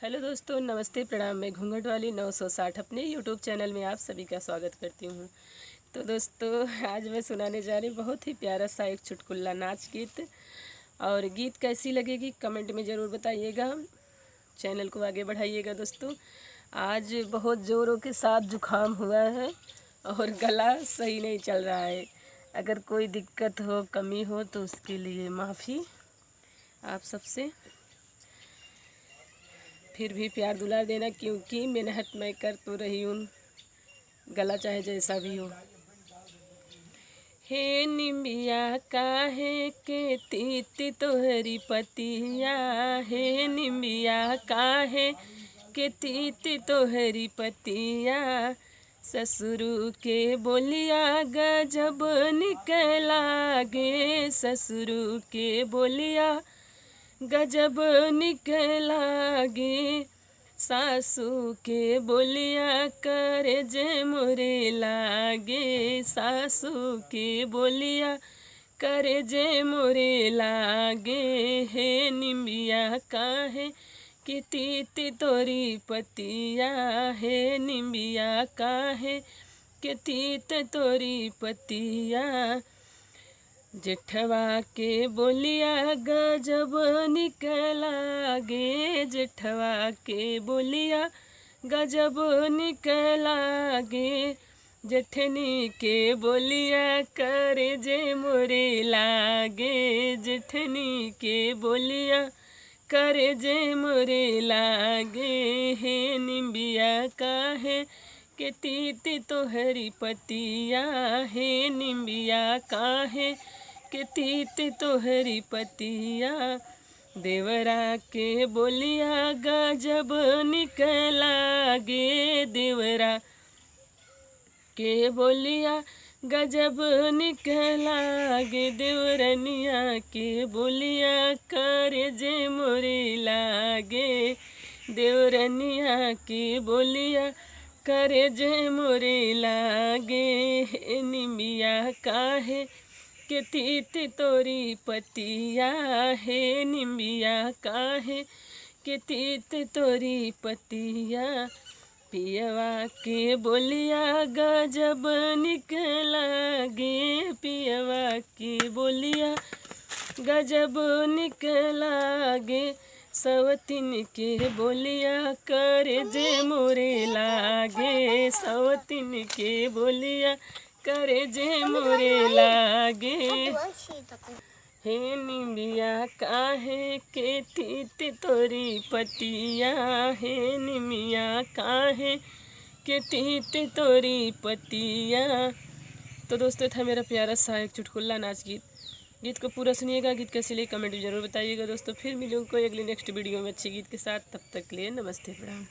Hello दोस्तों, नमस्ते, प्रणाम। मैं घूंघट वाली 960 अपने यूट्यूब चैनल में आप सभी का स्वागत करती हूँ। तो दोस्तों, आज मैं सुनाने जा रही हूँ बहुत ही प्यारा सा एक चुटकुला नाच गीत। और गीत कैसी लगेगी कमेंट में ज़रूर बताइएगा। चैनल को आगे बढ़ाइएगा दोस्तों। आज बहुत ज़ोरों के साथ जुकाम हुआ है और गला सही नहीं चल रहा है। अगर कोई दिक्कत हो, कमी हो तो उसके लिए माफ़ी आप सबसे। फिर भी प्यार दुलार देना, क्योंकि मेहनत मैं कर तो रही हूँ, गला चाहे जैसा भी हो। हे निमिया काहे के तीती तोहरी पतिया, हे निमिया काहे के तीती तोहरी पतिया। ससुरु के बोलिया गजब निकला गे, ससुरु के बोलिया गजब निकला गे। सासू के बोलिया करे जे मोरे लागे, सासू के बोलिया करे जे मोरे लागे। हे निमिया काहे कि तीती तोरी पतिया, हे निमिया काहे कि तीत तोरी पतिया। जेठवा के बोलिया गजब निकला गे, जेठवा के बोलिया गजब निकला गे। जेठनी के बोलिया करे जे मोरे लागे, जेठनी के बोलिया करे जे मोरे लागे। हे निमिया काहे के तीती तोहरी पतिया, हे निमिया काहे के तीती तोहरी पतिया। देवरा के बोलिया गजब निकला गे, देवरा के बोलिया गजब निकला गे। देवरनिया के बोलिया करे जे मोरे लागे, देवरनिया के बोलिया करे जे मोरे लागे। हे निमिया काहे के तीती तोरी पतिया, हे निमिया काहे के तीती तोरी पतिया। पियवा के बोलिया गजब निकला गे, पियवा के बोलिया गजब निकला गे। सवतिन के बोलिया करे जे मोरे लागे, सवतिन के बोलिया करे जे मोरे लागे। हे निमिया काहे के तीती तोरी पतिया, हे निमिया काहे के तीती तोरी पतिया। तो दोस्तों, था मेरा प्यारा सा एक चुटकुला नाच गीत। गीत को पूरा सुनिएगा। गीत कैसे लिए कमेंट में ज़रूर बताइएगा दोस्तों। फिर मिलूँ कोई अगली नेक्स्ट वीडियो में अच्छे गीत के साथ। तब तक के लिए नमस्ते, प्रणाम।